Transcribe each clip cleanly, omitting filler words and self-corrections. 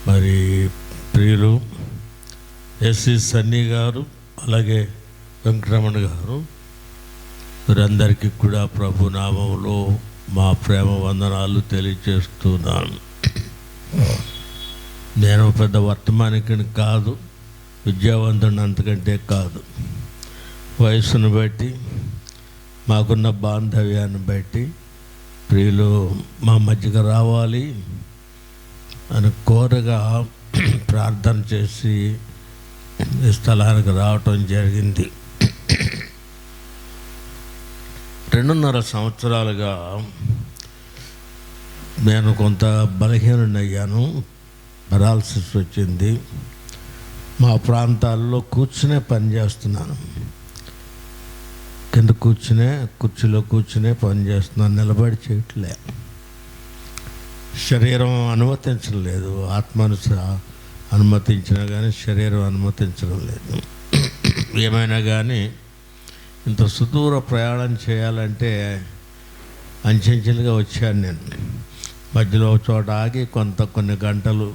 మరి ప్రియులు ఎస్సి సన్నీ గారు, అలాగే వెంకటరమణ గారు, వీరందరికీ కూడా ప్రభు నామంలో మా ప్రేమ వందనాలు తెలియజేస్తున్నాను. నేను పెద్ద వర్తమానికుని కాదు, విద్యావంతుని అంతకంటే కాదు. వయసును బట్టి, మాకున్న బాంధవ్యాన్ని బట్టి ప్రియులు మా మధ్యకి రావాలి అని కోరగా ప్రార్థన చేసి ఈ స్థలానికి రావటం జరిగింది. 2.5 సంవత్సరాలుగా నేను కొంత బలహీనుడయ్యాను, పెరాలసిస్ వచ్చింది. మా ప్రాంతాల్లో కూర్చునే పని చేస్తున్నాను, కింద కుర్చీలో కూర్చునే పని చేస్తున్నాను, నిలబడి చేయట్లే. శరీరం అనుమతించడం లేదు, ఆత్మ అనుమతించినా కానీ శరీరం అనుమతించడం లేదు. ఏమైనా కానీ ఇంత సుదూర ప్రయాణం చేయాలంటే అంచెంచెలుగా వచ్చాను. నేను మధ్యలో ఒక చోట ఆగి కొన్ని గంటలు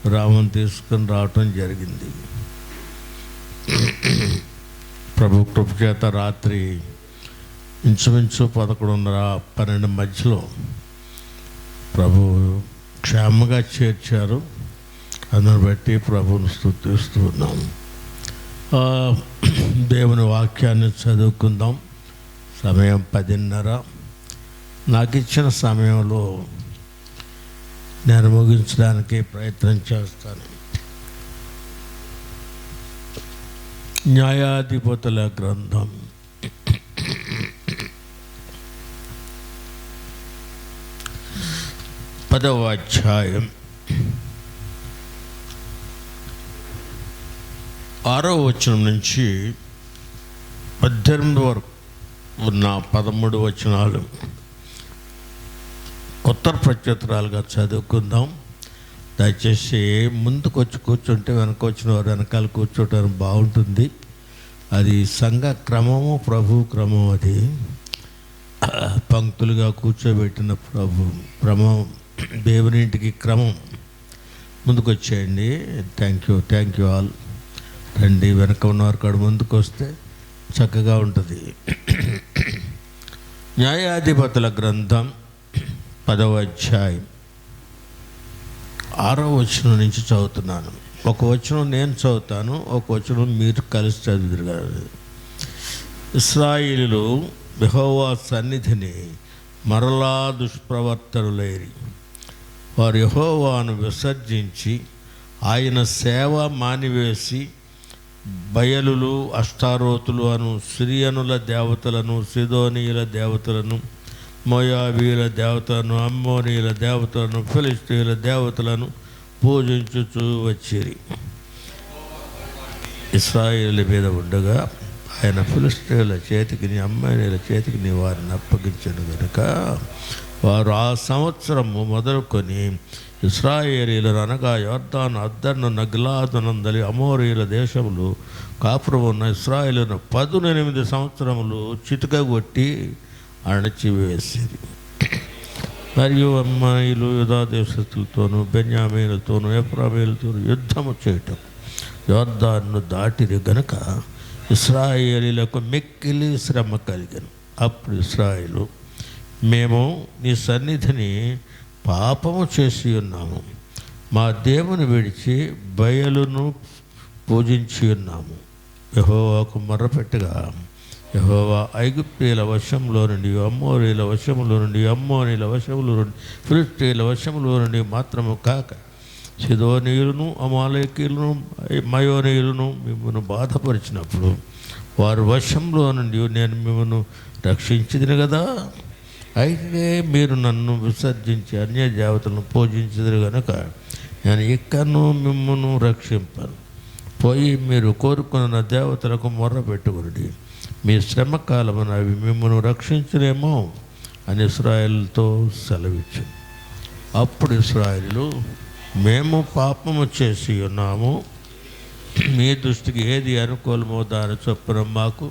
విరామం తీసుకుని రావటం జరిగింది. ప్రభు కృప చేత రాత్రి ఇంచుమించు 11:30-12 మధ్యలో ప్రభు క్షేమంగా చేర్చారు. అందుని బట్టి ప్రభువును స్తుతిస్తూ ఉన్నాం. దేవుని వాక్యాన్ని చదువుకుందాం. సమయం 10:30. నాకు ఇచ్చిన సమయంలో నేను ముగించడానికి ప్రయత్నం చేస్తాను. న్యాయాధిపతుల గ్రంథం 10వ అధ్యాయం 6వ వచనం నుంచి 18 వరకు ఉన్న 13 వచనాలు కొత్త ప్రత్యుత్తరాలుగా చదువుకుందాం. దయచేసి ముందుకు వచ్చి కూర్చుంటే వెనక వచ్చిన వారు వెనకాల కూర్చోవటానికి బాగుంటుంది. అది సంఘ క్రమము, ప్రభు క్రమం. అది పంక్తులుగా కూర్చోబెట్టిన ప్రభు క్రమం, దేవునింటికి క్రమం. ముందుకు వచ్చేయండి. Thank you all. రండి, వెనక ఉన్నవారు కాడ ముందుకు వస్తే చక్కగా ఉంటుంది. న్యాయాధిపతుల గ్రంథం 10వ అధ్యాయం 6వ వచనం నుంచి చదువుతున్నాను. ఒక వచనం నేను చదువుతాను, ఒక వచనం మీరు కలిసి చదువుతారు. ఇశ్రాయేలీయులు యెహోవా సన్నిధిని మరలా దుష్ప్రవర్తనులైరి. వారు యెహోవాను విసర్జించి ఆయన సేవ మానివేసి బయలులు, అష్టారోతులు అను సిరియనుల దేవతలను, సిదోనీయుల దేవతలను, మోయాబీయుల దేవతలను, అమ్మోనీయుల దేవతలను, ఫిలిష్తీయుల దేవతలను పూజించుచూ వచ్చిరి. ఇశ్రాయేలు మీద ఉండగా ఆయన ఫిలిష్తీయుల చేతికి, అమ్మోనీయుల చేతికి వారిని అప్పగించను కనుక వారు ఆ సంవత్సరము మొదలుకొని ఇశ్రాయేలీయులు అనగా యొర్దాను అద్దర్నున్న గిలాదునందలి అమోరీయుల దేశములు కాపురం ఉన్న ఇశ్రాయేలును 18 సంవత్సరములు చితకగొట్టి అణచివేసిరి. మరియు అమ్మాయిలు యూదా దేశస్తులతోనూ బెన్యామీనులతోనూ ఎఫ్రామీయులతోనూ యుద్ధము చేయటం యొర్దాను దాటిరి గనుక ఇశ్రాయేలీయులకు మిక్కిలి శ్రమ కలిగను. అప్పుడు ఇశ్రాయేలు, మేము నీ సన్నిధిని పాపము చేసి ఉన్నాము, మా దేవుని విడిచి బయలును పూజించి ఉన్నాము. యెహోవాకు మొర్రపెట్టగా యెహోవా ఐగుప్తీయుల వశంలో నుండి, అమ్మోరీయుల వశములో నుండి, అమ్మోనీయుల వశములో నుండి, ఫిలిష్తీయుల వశములో నుండి మాత్రము కాక సిదోనీయులను, అమాలేకీయులను, మయోనీయులను మిమ్మల్ని బాధపరిచినప్పుడు వారి వశంలో నుండి నేను మిమ్మల్ని రక్షించిదిని కదా. అయితే మీరు నన్ను విసర్జించి అన్య దేవతలను పూజించదురు కనుక నేను ఇక్కడను మిమ్మల్ని రక్షింపను. పోయి మీరు కోరుకున్న దేవతలకు మొర్ర పెట్టుకుని మీ శ్రమ కాలమున అవి మిమ్మల్ని రక్షించలేమో అని ఇశ్రాయేలుతో సెలవిచ్చు. అప్పుడు ఇశ్రాయేలు, మేము పాపము చేసి ఉన్నాము, మీ దృష్టికి ఏది అనుకూలమో దాని చొప్పున మాకు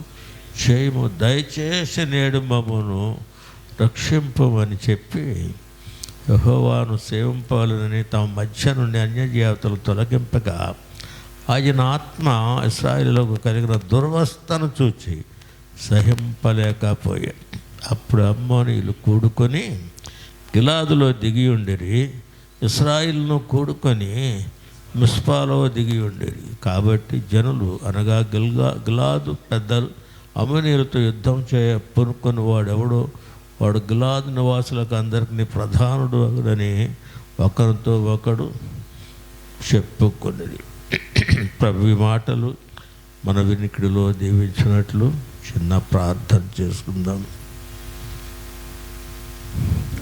చేయము, దయచేసి నేడు మమ్మను రక్షింపమని చెప్పి యెహోవాను సేవింపాలని తమ మధ్య నుండి అన్యజాతులు తొలగింపగా ఆయన ఆత్మ ఇశ్రాయేలులకు కలిగిన దుర్వస్థను చూచి సహింపలేకపోయాడు. అప్పుడు అమ్మోనీయులు కూడుకొని గిలాదులో దిగి ఉండిరి, ఇశ్రాయేలును కూడుకొని మిస్పాలో దిగి ఉండిరి. కాబట్టి జనులు అనగా గిలాదు పెద్దలు అమ్మోనీయులతో యుద్ధం పూనుకొని వాడు గిలాదు నివాసులకు అందరికీ ప్రధానుడు అని ఒకరితో ఒకడు చెప్పుకున్నది. ప్రభు మాటలు మన వినికిడిలో దీవించినట్లు చిన్న ప్రార్థన చేసుకుందాం.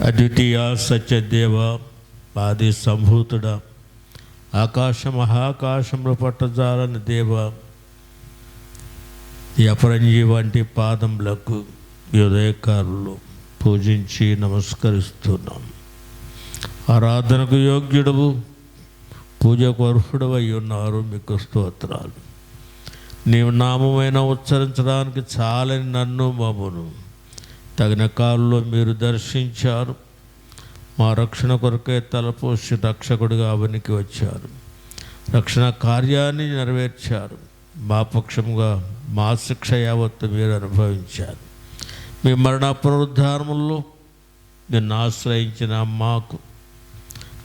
అద్వితీయ సత్యదేవ, ఆది సంభూతుడా, ఆకాశ మహాకాశంలో పట్టజాలని దేవ, ఈ అపరంజి వంటి పాదములకు ఉదయకారులు పూజించి నమస్కరిస్తున్నాం. ఆరాధనకు యోగ్యుడవు, పూజకు అర్హుడవై ఉన్నారు. మీకు స్తోత్రాలు. నీవు నామమైన ఉచ్చరించడానికి చాలని నన్ను మమ్మును తగిన కాలంలో మీరు దర్శించారు. మా రక్షణ కొరకే తలపోసి రక్షకుడిగా అవనికి వచ్చారు. రక్షణ కార్యాన్ని నెరవేర్చారు. మా పక్షముగా మా శిక్ష యావత్తు మీరు అనుభవించారు. మీ మరణ పునరుద్ధారముల్లో నిన్ను ఆశ్రయించిన మాకు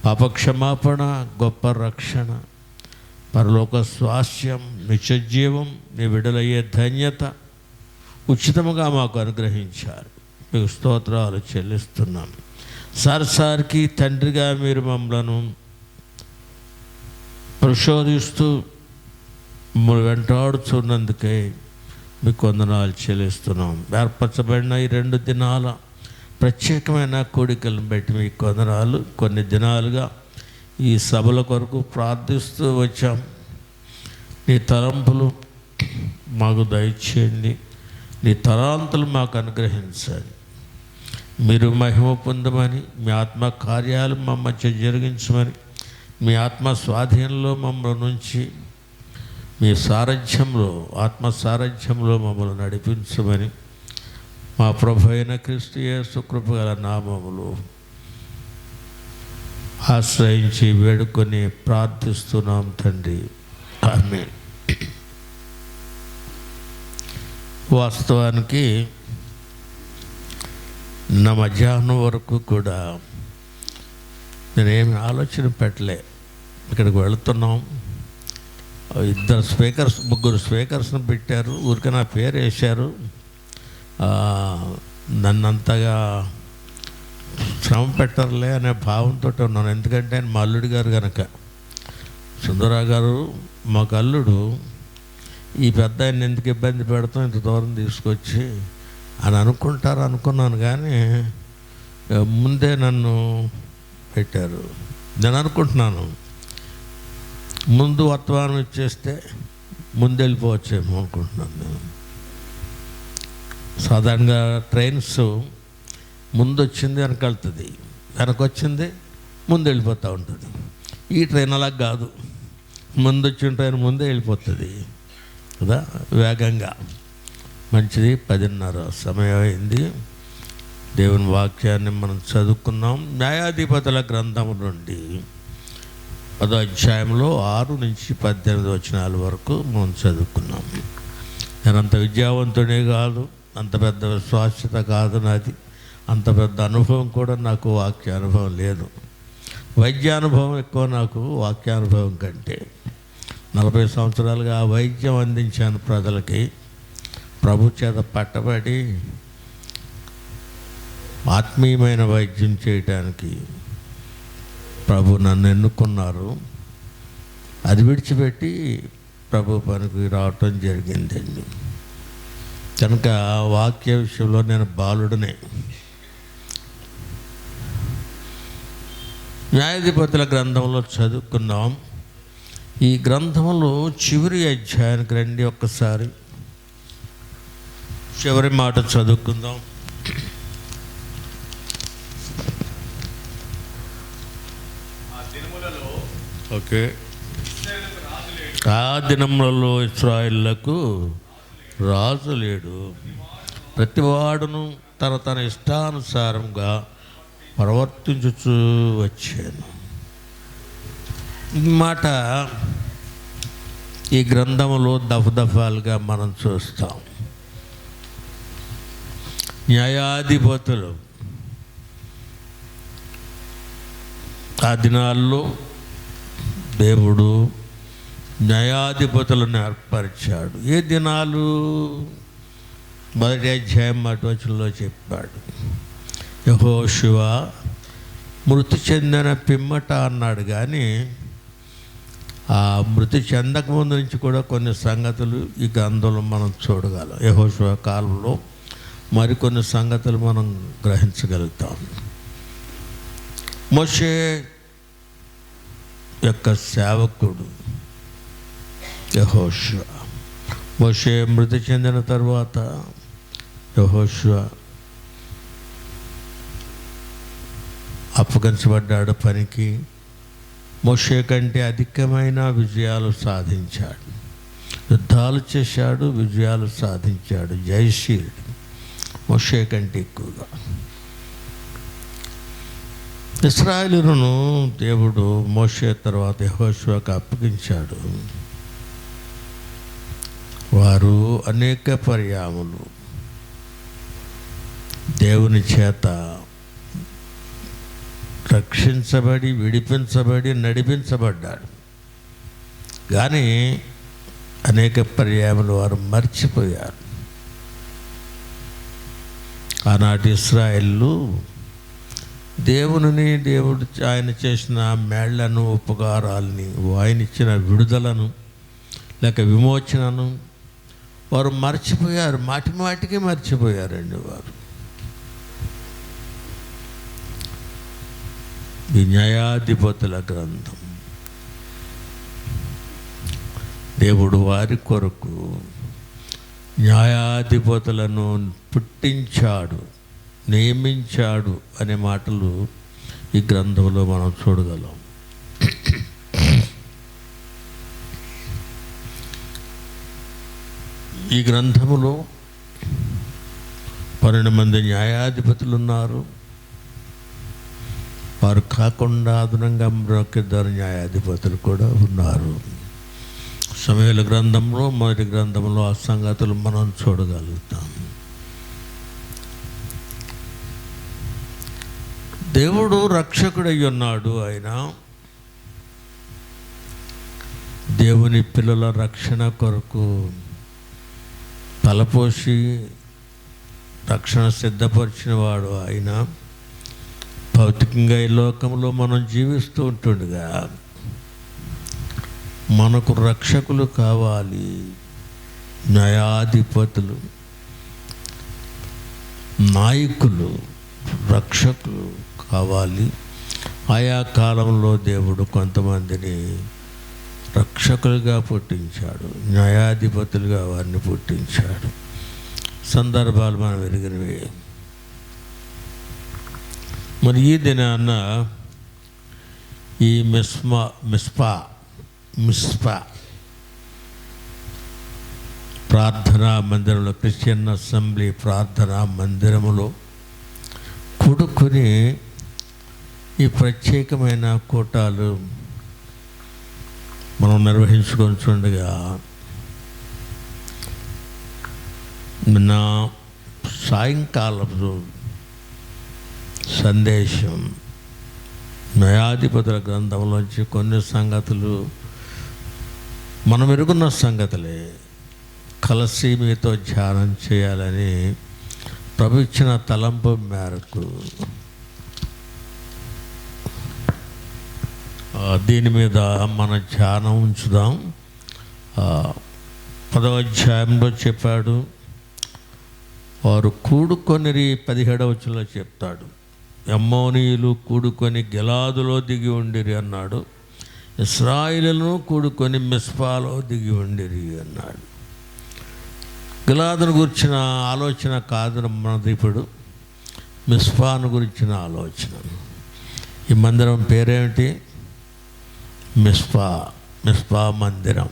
పాపక్షమాపణ, గొప్ప రక్షణ, పరలోక స్వాస్యం, నిత్యజీవం, నీ విడుదలయ్యే ధన్యత ఉచితముగా మాకు అనుగ్రహించారు. మీకు స్తోత్రాలు చెల్లిస్తున్నాం. సారిసారికి తండ్రిగా మీరు మమ్మలను పరిశోధిస్తూ వెంటాడుచున్నందుకే మీకు వందనాలు చెల్లిస్తున్నాం. ఏర్పరచబడిన ఈ 2 దినాల ప్రత్యేకమైన కోడికలను బట్టి మీకు వందనాలు. కొన్ని దినాలుగా ఈ సభల కొరకు ప్రార్థిస్తూ వచ్చాం. నీ తలంపులు మాకు దయచేయండి, నీ తలాంతులు మాకు అనుగ్రహించాలి. మీరు మహిమ పొందమని, మీ ఆత్మ కార్యాలు మా మధ్య జరిగించమని, మీ ఆత్మ స్వాధీనంలో మమ్మల్ని నుంచి మీ సారథ్యంలో, ఆత్మ సారథ్యంలో మమ్మల్ని నడిపించమని మా ప్రభు అయిన క్రీస్తు యేసు కృప గల నామములో ఆశ్రయించి వేడుకొని ప్రార్థిస్తున్నాం తండ్రి, ఆమేన్. వాస్తవానికి నా మధ్యాహ్నం వరకు కూడా నేనేమి ఆలోచన పెట్టలే. ఇక్కడికి వెళుతున్నాం, 2 స్పీకర్స్ 3 స్పీకర్స్ని పెట్టారు. ఊరికే నా పేరు వేశారు. నన్నంతగా శ్రమ పెట్టరులే అనే భావంతో ఉన్నాను. ఎందుకంటే ఆయన మా అల్లుడు గారు కనుక, సుందరరావు గారు మాకు అల్లుడు. ఈ పెద్ద ఆయన ఎందుకు ఇబ్బంది పెడతాం, ఇంత దూరం తీసుకొచ్చి అని అనుకున్నాను. కానీ ముందే నన్ను పెట్టారు. నేను అనుకుంటున్నాను, ముందు వర్తమానం ఇచ్చేస్తే ముందు వెళ్ళిపోవచ్చేమో అనుకుంటున్నాను నేను. సాధారణంగా ట్రైన్స్ ముందు వచ్చింది వెనకెళ్తుంది, వెనకొచ్చింది ముందు వెళ్ళిపోతూ ఉంటుంది. ఈ ట్రైన్ అలా కాదు, ముందు వచ్చిన ట్రైన్ ముందే వెళ్ళిపోతుంది కదా, వేగంగా. మంచిది. 10:30 సమయం అయింది. దేవుని వాక్యాన్ని మనం చదువుకున్నాం. న్యాయాధిపతుల గ్రంథం నుండి 10వ అధ్యాయంలో 6 నుంచి 18 వచనాల వరకు మనం చదువుకున్నాం. నేను అంత విద్యావంతుడే కాదు, అంత పెద్ద విశ్వాస్యత కాదు నాది, అంత పెద్ద అనుభవం కూడా నాకు వాక్యానుభవం లేదు. వైద్యానుభవం ఎక్కువ నాకు వాక్యానుభవం కంటే. 40 సంవత్సరాలుగా వైద్యం అందించాను ప్రజలకి. ప్రభు చేత పట్టబడి ఆత్మీయమైన వైద్యం చేయటానికి ప్రభు నన్ను ఎన్నుకున్నారు. అది విడిచిపెట్టి ప్రభు పనికి రావటం జరిగిందండి. కనుక వాక్య విషయంలో నేను బాలుడనే. న్యాయాధిపతుల గ్రంథంలో చదువుకున్నాం. ఈ గ్రంథంలో చివరి అధ్యాయానికి రండి, ఒక్కసారి చివరి మాట చదువుకుందాం. ఓకే. ఆ దినములలో ఇశ్రాయేలులకు రాజు లేడు, ప్రతివాడును తన ఇష్టానుసారంగా ప్రవర్తించుచూ వచ్చాను. ఈ మాట ఈ గ్రంథంలో దఫదఫాలుగా మనం చూస్తాం. న్యాయాధిపతులు ఆ దినాల్లో దేవుడు న్యాయాధిపతులను ఏర్పరిచాడు. ఏ దినాలు? మొదటి అధ్యాయం 1వ వచనంలో చెప్పాడు. యెహోషువ మృతి చెందిన పిమ్మట అన్నాడు, కానీ ఆ మృతి చెందక ముందు నుంచి కూడా కొన్ని సంగతులు ఈ గ్రంథంలో మనం చూడగలం. యెహోషువ కాలంలో మరికొన్ని సంగతులు మనం గ్రహించగలుగుతాం. మోషే యొక్క సేవకుడు యెహోషువ. మోషే మృతి చెందిన తర్వాత యెహోషువ అప్పగించబడ్డాడు పనికి. మోషే కంటే అధికమైన విజయాలు సాధించాడు, యుద్ధాలు చేశాడు, విజయాలు సాధించాడు, జయశీలుడు మోషే కంటే ఎక్కువగా. ఇశ్రాయేలును దేవుడు మోషే తర్వాత యెహోషువకు అప్పగించాడు. వారు అనేక పర్యాములు దేవుని చేత రక్షించబడి, విడిపించబడి, నడిపించబడ్డాడు. కానీ అనేక పర్యాములు వారు మర్చిపోయారు. ఆనాటి ఇశ్రాయేలు దేవుడు ఆయన చేసిన మేళ్లను, ఉపకారాలని, ఆయన ఇచ్చిన విడుదలను లేక విమోచనను వారు మర్చిపోయారు. మాటికి మర్చిపోయారండి వారు. ఈ న్యాయాధిపతుల గ్రంథం దేవుడు వారి కొరకు న్యాయాధిపతులను పుట్టించాడు, నియమించాడు అనే మాటలు ఈ గ్రంథంలో మనం చూడగలం. ఈ గ్రంథములో 12 మంది న్యాయాధిపతులు ఉన్నారు. వారు కాకుండా అదనంగా మరొక న్యాయాధిపతులు కూడా ఉన్నారు. సమూయేలు గ్రంథంలో, మొదటి గ్రంథంలో ఆ సంగతులు మనం చూడగలుగుతాం. దేవుడు రక్షకుడై ఉన్నాడు. ఆయన దేవుని పిల్లల రక్షణ కొరకు తలపోసి రక్షణ సిద్ధపరిచిన వాడు ఆయన. భౌతికంగా ఈ లోకంలో మనం జీవిస్తూ ఉంటుండగా మనకు రక్షకులు కావాలి, న్యాయాధిపతులు, నాయకులు, రక్షకులు కావాలి. ఆయా కాలంలో దేవుడు కొంతమందిని రక్షకులుగా పుట్టించాడు, న్యాయాధిపతులుగా వారిని పుట్టించాడు. సందర్భాలు మనం ఎరిగినవి. మరి ఈ దినాన్న ఈ మిస్పా ప్రార్థనా మందిరంలో, క్రిస్టియన్ అసెంబ్లీ ప్రార్థనా మందిరములో కూడుకొని ఈ ప్రత్యేకమైన కూటాలు మనం నిర్వహించుకొని చూడగా నా సాయంకాలపు సందేశం న్యాయాధిపతుల గ్రంథంలోంచి కొన్ని సంగతులు మనం ఎరుగున్న సంగతులే కలిసి మీతో ధ్యానం చేయాలని ప్రభు ఇచ్చిన తలంపు మేరకు దీని మీద మన ధ్యానం ఉంచుదాం. 10వ అధ్యాయంలో చెప్పాడు, వారు కూడుకొని 17వ వచనంలో చెప్తాడు, అమ్మోనీయులు కూడుకొని గిలాదులో దిగి ఉండిరి అన్నాడు, ఇశ్రాయేలును కూడుకొని మిస్పాలో దిగి ఉండిరి అన్నాడు. గిలాదును గురించిన ఆలోచన కాదు మనది ఇప్పుడు, మిస్పాను గురించిన ఆలోచన. ఈ మందిరం పేరేమిటి? మిస్పా మందిరం,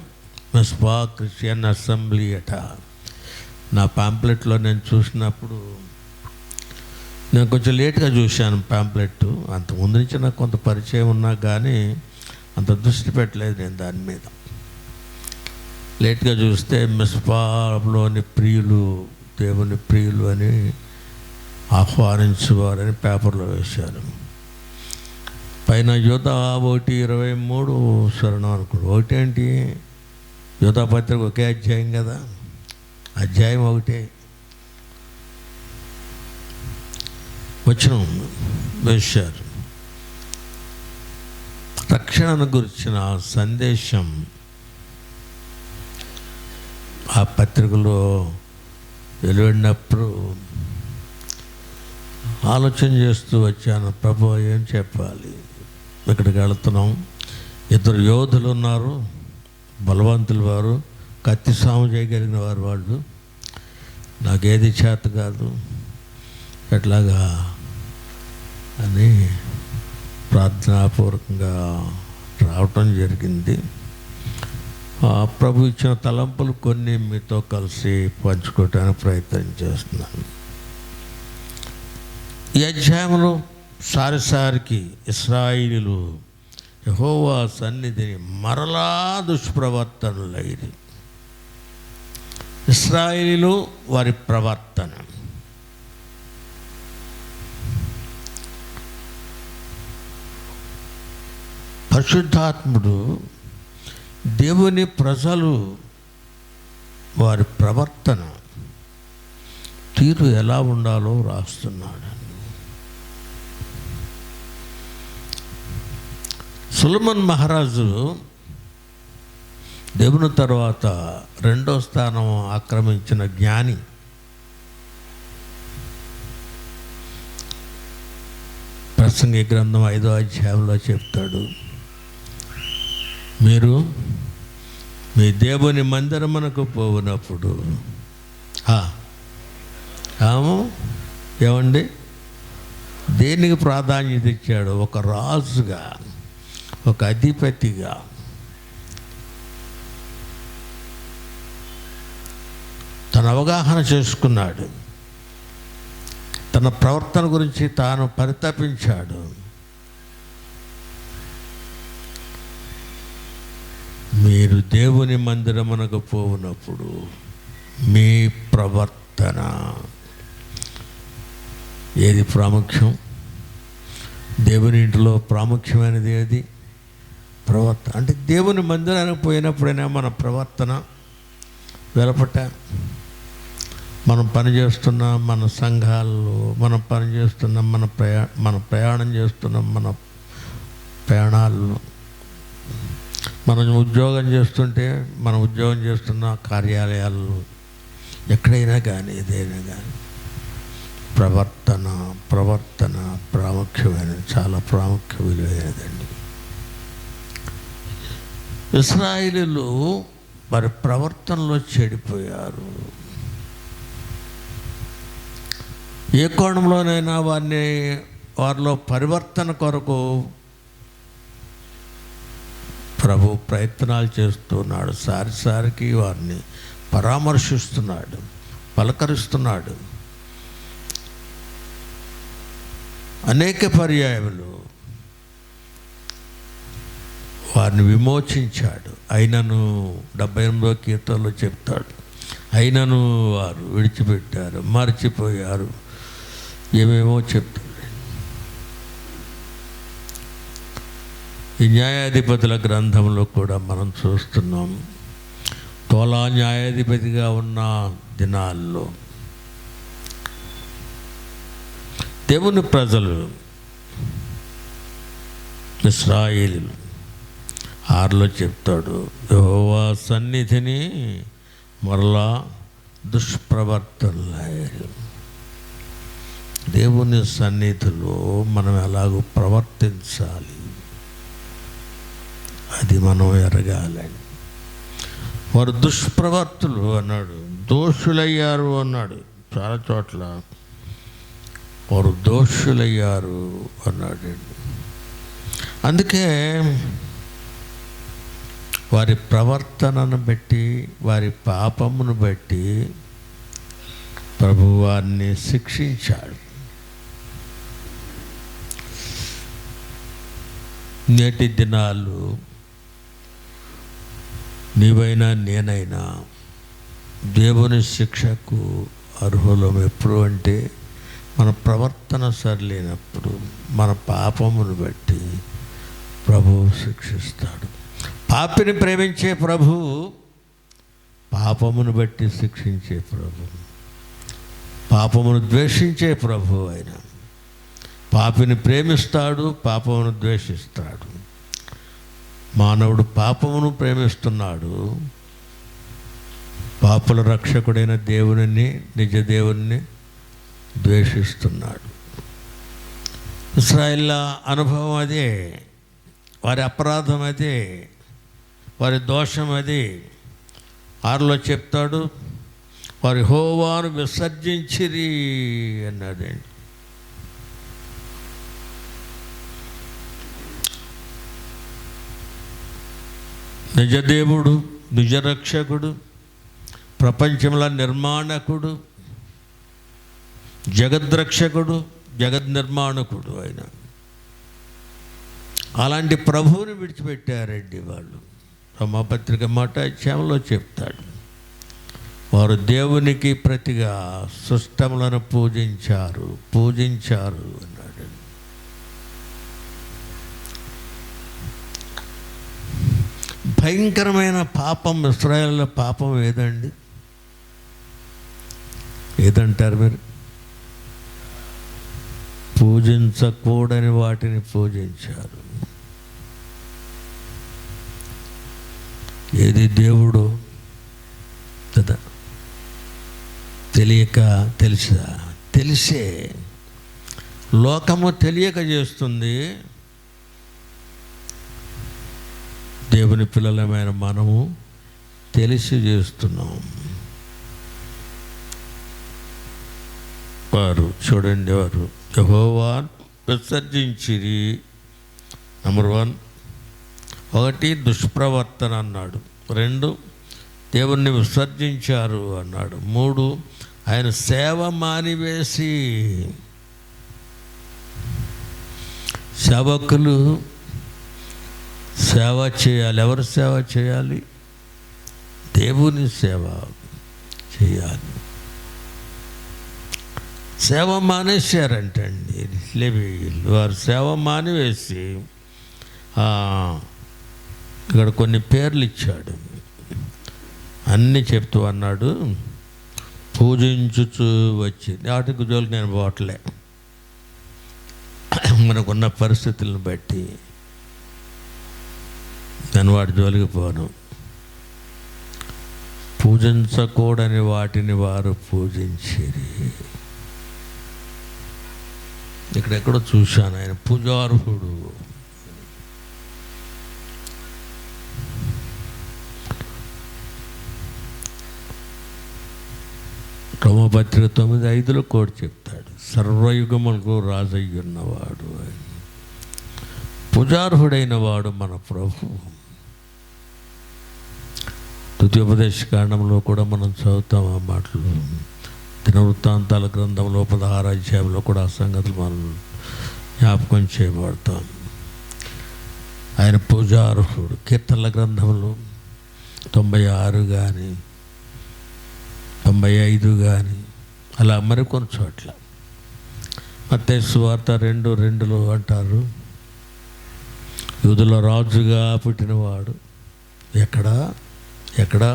మిస్పా క్రిస్టియన్ అసెంబ్లీ అట. నా పాంప్లెట్లో నేను చూసినప్పుడు నేను కొంచెం లేట్గా చూశాను పాంప్లెట్. అంతకుముందు నుంచి నాకు కొంత పరిచయం ఉన్నా కానీ అంత దృష్టి పెట్టలేదు నేను దాని మీద. లేట్గా చూస్తే మిస్పాలోని ప్రియులు, దేవుని ప్రియులు అని ఆహ్వానించేవారని పేపర్లో వేశారు. పైన యోధా 1:23 శరణం అనుకోండి. ఒకటేంటి, యోధా పత్రిక ఒకే అధ్యాయం కదా, అధ్యాయం ఒకటే, వచనం వేశారు. రక్షణను గురించిన సందేశం ఆ పత్రికలో వెలువడినప్పుడు ఆలోచన చేస్తూ వచ్చాను, ప్రభు ఏం చెప్పాలి. ఇక్కడికి వెళుతున్నాం, 2 యోధులు ఉన్నారు, బలవంతులు వారు, కత్తి సాము చేయగలిగిన వారు వాళ్ళు. నాకేది చేత కాదు, ఎట్లాగా అని ప్రార్థనాపూర్వకంగా రావటం జరిగింది. ప్రభు ఇచ్చిన తలంపులు కొన్ని మీతో కలిసి పంచుకోవటానికి ప్రయత్నం చేస్తున్నాను. ఈ అధ్యాయంలో సారిసారికి ఇశ్రాయేలీయులు యెహోవా సన్నిధిని మరలా దుష్ప్రవర్తనలైరి. ఇశ్రాయేలీయులు వారి ప్రవర్తన, పరిశుద్ధాత్ముడు దేవుని ప్రజలు వారి ప్రవర్తన తీరు ఎలా ఉండాలో రాస్తున్నాడు. సొలొమోను మహారాజు దేవుని తర్వాత 2వ స్థానం ఆక్రమించిన జ్ఞాని. ప్రసంగి గ్రంథం 5వ అధ్యాయంలో చెప్తాడు, మీరు మీ దేవుని మందిరమునకు పోవునప్పుడు ఏమండి దేనికి ప్రాధాన్యత ఇచ్చాడు? ఒక రాజుగా, ఒక అధిపతిగా తన అవగాహన చేసుకున్నాడు. తన ప్రవర్తన గురించి తాను పరితపించాడు. మీరు దేవుని మందిరమునకు పోవునప్పుడు మీ ప్రవర్తన ఏది ప్రాముఖ్యం? దేవుని ఇంటిలో ప్రాముఖ్యమైనది ఏది? ప్రవర్తన. అంటే దేవుని మందిరానికి పోయినప్పుడైనా మన ప్రవర్తన వెలపట, మనం పనిచేస్తున్న మన సంఘాల్లో, మనం పనిచేస్తున్న మన ప్రయాణం చేస్తున్న మన ప్రయాణాల్లో, మనం ఉద్యోగం చేస్తుంటే మనం ఉద్యోగం చేస్తున్న కార్యాలయాల్లో, ఎక్కడైనా కానీ ఏదైనా కానీ ప్రవర్తన ప్రాముఖ్యమైనది, చాలా ప్రాముఖ్య విలువైనదండి. ఇశ్రాయేలీయులు వారి ప్రవర్తనలో చెడిపోయారు. ఏ కోణంలోనైనా వారిలో పరివర్తన కొరకు ప్రభు ప్రయత్నాలు చేస్తున్నాడు. సారికి వారిని పరామర్శిస్తున్నాడు, పలకరిస్తున్నాడు. అనేక పర్యాయములు వారిని విమోచించాడు. అయినను 78వ కీర్తనలో చెప్తాడు, అయినను వారు విడిచిపెట్టారు, మర్చిపోయారు, ఏమేమో చెప్తాడు. ఈ న్యాయాధిపతుల గ్రంథంలో కూడా మనం చూస్తున్నాం. తోలా న్యాయాధిపతిగా ఉన్న దినాల్లో దేవుని ప్రజలు ఇశ్రాయేలీయులు 6లో చెప్తాడు, యెహోవా సన్నిధిని మరలా దుష్ప్రవర్తనలయ్యారు. దేవుని సన్నిధిలో మనం ఎలాగో ప్రవర్తించాలి అది మనం ఎరగాలని. వారు దుష్ప్రవర్తులు అన్నాడు, దోషులయ్యారు అన్నాడు. చాలా చోట్ల వారు దోషులయ్యారు అన్నాడండి. అందుకే వారి ప్రవర్తనను బట్టి, వారి పాపమును బట్టి ప్రభు వారిని శిక్షించాడు. నేటి దినాలు నీవైనా నేనైనా దేవుని శిక్షకు అర్హులం. ఎప్పుడు అంటే మన ప్రవర్తన సరిలేనప్పుడు, మన పాపమును బట్టి ప్రభువు శిక్షిస్తాడు. పాపిని ప్రేమించే ప్రభువు పాపమును బట్టి శిక్షించే ప్రభువు, పాపమును ద్వేషించే ప్రభువు. ఆయన పాపిని ప్రేమిస్తాడు, పాపమును ద్వేషిస్తాడు. మానవుడు పాపమును ప్రేమిస్తున్నాడు, పాపుల రక్షకుడైన దేవుని, నిజ దేవుని ద్వేషిస్తున్నాడు. ఇశ్రాయేళ్ల అనుభవం అదే, వారి అపరాధం అదే, వారి దోషం అది. 6లో చెప్తాడు, వారి యెహోవాను విసర్జించిరి అన్నాడండి. నిజదేవుడు, నిజరక్షకుడు, ప్రపంచంలో నిర్మాణకుడు, జగద్రక్షకుడు, జగద్ నిర్మాణకుడు ఆయన. అలాంటి ప్రభువుని విడిచిపెట్టారండి వాళ్ళు. రోమాపత్రిక మాట అధ్యాయంలో చెప్తాడు, వారు దేవునికి ప్రతిగా సృష్టములను పూజించారు అన్నాడు. భయంకరమైన పాపం ఇశ్రాయేలు పాపం ఏదండి? ఏదంటారు మీరు? పూజించకూడని వాటిని పూజించారు. ఏది దేవుడు కదా, తెలిసే లోకము తెలియక చేస్తుంది. దేవుని పిల్లలమైన మనము తెలిసి చేస్తున్నాం. వారు చూడండి, వారు యెహోవాను విసర్జించిరి. నంబర్ 1, 1 దుష్ప్రవర్తన అన్నాడు. 2 దేవుణ్ణి విసర్జించారు అన్నాడు. 3 ఆయన సేవ మానివేసి. సేవకులు సేవ చేయాలి. ఎవరు సేవ చేయాలి? దేవుని సేవ చేయాలి. సేవ మానేశారంటండి లేవీయులు. వారు సేవ మానివేసి ఇక్కడ కొన్ని పేర్లు ఇచ్చాడు, అన్నీ చెప్తూ అన్నాడు. పూజించుచు వచ్చి, వాటికి జోలికి నేను పోవట్లే, మనకున్న పరిస్థితులను బట్టి నేను వాటి జోలికి పోను. పూజించకూడని వాటిని వారు పూజించిరి. ఇక్కడెక్కడో చూశాను, ఆయన పూజార్హుడు. రోమపత్రిక 9:5 కూడా చెప్తాడు, సర్వయుగములకు రాజయ్యున్నవాడు అని. పూజార్హుడైన వాడు మన ప్రభువు. ద్వితీయోపదేశ కాండంలో కూడా మనం చదువుతాం ఆ మాటలు. దినవృత్తాంతాల గ్రంథంలో 16వ అధ్యాయంలో కూడా ఆ సంగతులు మనం జ్ఞాపకం చేయబడతాం. ఆయన పూజార్హుడు. కీర్తనల గ్రంథంలో 96 కానీ 95 కానీ అలా మరికొన్ని చోట్ల. మత్తయి సువార్త 2:2 అంటారు, యూదుల రాజుగా పుట్టినవాడు ఎక్కడా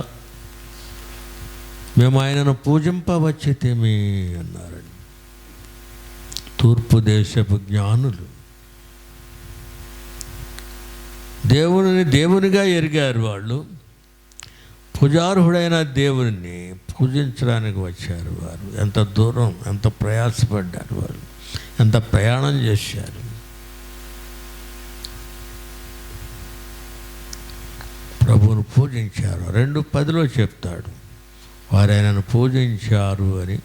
మేము ఆయనను పూజింపవచ్చితేమి అన్నారండి. తూర్పు దేశపు జ్ఞానులు దేవునిగా ఎరిగారు. వాళ్ళు పూజార్హుడైన దేవుని పూజించడానికి వచ్చారు. వారు ఎంత దూరం, ఎంత ప్రయాసపడ్డారు, వారు ఎంత ప్రయాణం చేశారు. ప్రభువును పూజించారు. 2:10 చెప్తాడు, వారు ఆయనను పూజించారు అని.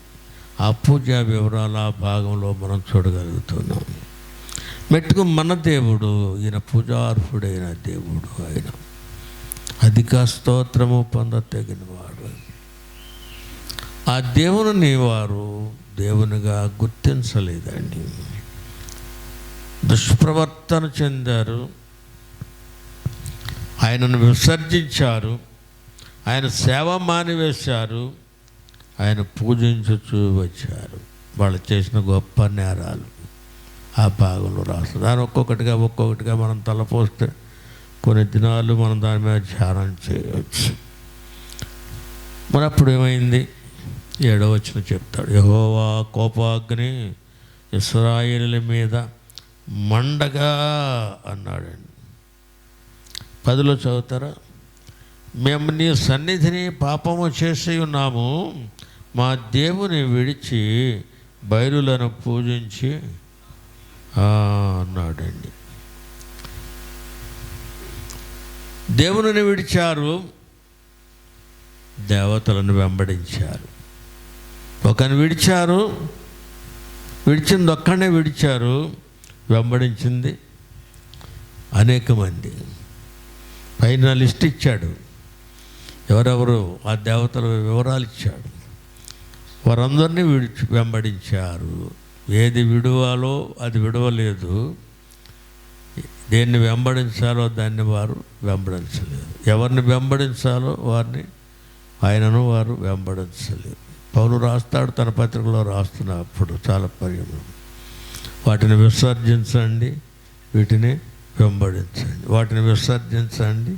ఆ పూజా వివరాల భాగంలో మనం చూడగలుగుతున్నాం. మెట్టుకు మన దేవుడు, ఈయన పూజార్హుడైన దేవుడు. ఆయన అధిక స్తోత్రము పొందతగినవాడు. ఆ దేవుని వారు దేవునిగా గుర్తించలేదండి. దుష్ప్రవర్తన చెందారు, ఆయనను విసర్జించారు, ఆయన సేవ మానివేశారు, ఆయన పూజించుచూ వచ్చారు. వాళ్ళు చేసిన గొప్ప నేరాలు ఆ భాగంలో రాస్తారు. దాని ఒక్కొక్కటిగా మనం తలపోస్తే కొన్ని దినాలు మనం దాని మీద ధ్యానం చేయవచ్చు. మరి అప్పుడు ఏమైంది? 7వ వచనం చెప్తాడు, యెహోవా కోపాగ్ని ఇశ్రాయేలుల మీద మండగా అన్నాడండి. 10లో చదువుతారా? మేము నీ సన్నిధిని పాపము చేసి ఉన్నాము, మా దేవుని విడిచి బయలులను పూజించి అన్నాడండి. దేవుని విడిచారు, దేవతలను వెంబడించారు. ఒకరిని విడిచారు, విడిచింది ఒక్కడనే విడిచారు, వెంబడించింది అనేక మంది. పైన లిస్ట్ ఇచ్చాడు, ఎవరెవరు ఆ దేవతల వివరాలు ఇచ్చాడు. వారందరినీ వెంబడించారు. ఏది విడువాలో అది విడవలేదు, దేన్ని వెంబడించాలో దాన్ని వారు వెంబడించలేదు. ఎవరిని వెంబడించాలో వారిని ఆయనను వారు వెంబడించలేదు. పౌలు రాస్తాడు తన పత్రికలో రాస్తున్నప్పుడు చాలా పర్యాయం, వాటిని విసర్జించండి, వీటిని వెంబడించండి, వాటిని విసర్జించండి,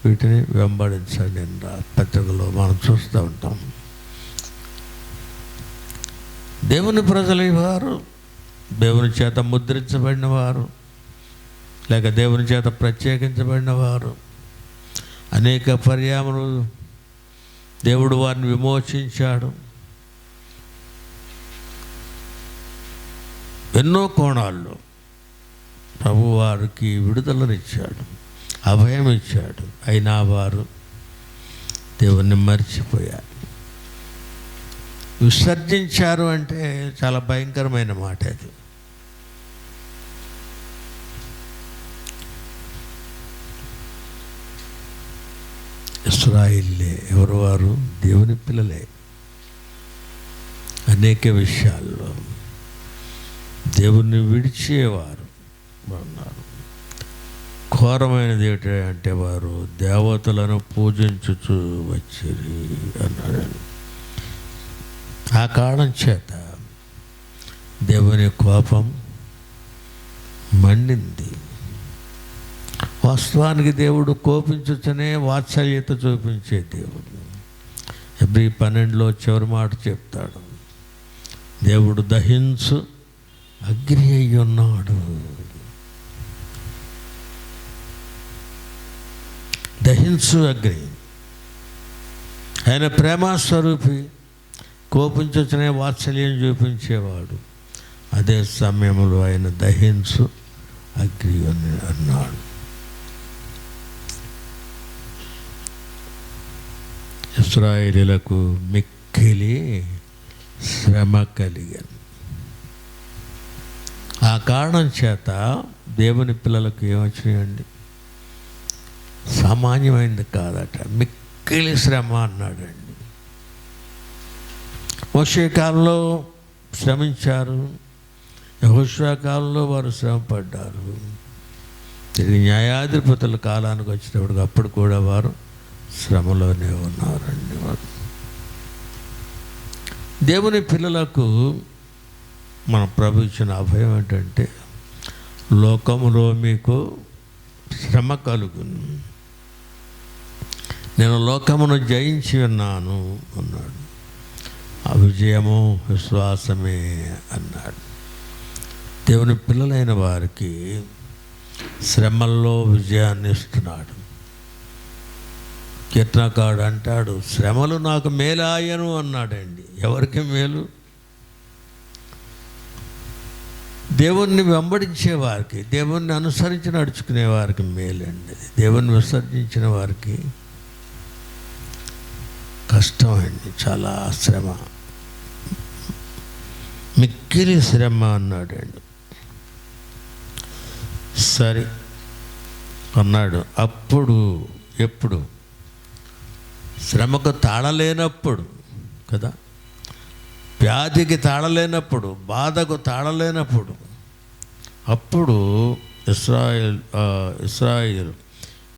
వీటిని వెంబడించండి అని పత్రికలో మనం చూస్తూ ఉంటాం. దేవుని ప్రజలు వారు, దేవుని చేత ముద్రించబడిన వారు, లేక దేవుని చేత ప్రత్యేకించబడిన వారు, అనేక పర్యాయములు దేవుడు వారిని విమోచించాడు. ఎన్నో కోణాల్లో ప్రభు వారికి విడుదలనిచ్చాడు, అభయం ఇచ్చాడు. అయినా వారు దేవుణ్ణి మర్చిపోయారు, విసర్జించారు. అంటే చాలా భయంకరమైన మాట అది. ఇశ్రాయేలే ఎవరు? వారు దేవుని పిల్లలే. అనేక విషయాల్లో దేవుణ్ణి విడిచేవారు ఉన్నారు. ఘోరమైనది ఏంటంటే వారు దేవతలను పూజించుచూ వచ్చిరి అన్నాడు. ఆ కారణం చేత దేవుని కోపం మండింది. వాస్తవానికి దేవుడు కోపించుతూనే వాత్సల్యత చూపించే దేవుడు. ఎబ్రీ 12లో చివరి మాట చెప్తాడు, దేవుడు దహించు అగ్ని అయి ఉన్నాడు. దహించు అగ్ని. ఆయన ప్రేమస్వరూపి, కోపించుతూనే వాత్సల్యం చూపించేవాడు. అదే సమయంలో ఆయన దహించు అగ్ని అని అన్నాడు. ఇశ్రాయేలీయులకు మిక్కిలి శ్రమ కలిగాను. ఆ కారణం చేత దేవుని పిల్లలకు ఏమొచ్చినాయండి? సామాన్యమైనది కాదట, మిక్కిలి శ్రమ అన్నాడండి. మోషే కాలంలో శ్రమించారు, యెహోషువ కాలంలో వారు శ్రమపడ్డారు. తిరిగి న్యాయాధిపతుల కాలానికి వచ్చినప్పుడు అప్పుడు కూడా వారు శ్రమలోనే ఉన్నారండి. దేవుని పిల్లలకు మన ప్రభు ఇచ్చిన అభయం ఏంటంటే, లోకములో మీకు శ్రమ కలుగును, నేను లోకమును జయించి ఉన్నాను అన్నాడు. ఆ విజయము విశ్వాసమే అన్నాడు. దేవుని పిల్లలైన వారికి శ్రమల్లో విజయాన్ని ఇస్తున్నాడు. కీర్తనకారుడు అంటాడు, శ్రమలు నాకు మేలాయను అన్నాడండి. ఎవరికి మేలు? దేవుణ్ణి వెంబడించే వారికి, దేవుణ్ణి అనుసరించి నడుచుకునే వారికి మేలండి. దేవుణ్ణి విసర్జించిన వారికి కష్టం అండి, చాలా శ్రమ, మిక్కిలి శ్రమ అన్నాడండి. సరే అన్నాడు. అప్పుడు ఎప్పుడు? శ్రమకు తాళలేనప్పుడు కదా, వ్యాధికి తాళలేనప్పుడు, బాధకు తాళలేనప్పుడు, అప్పుడు ఇశ్రాయేలు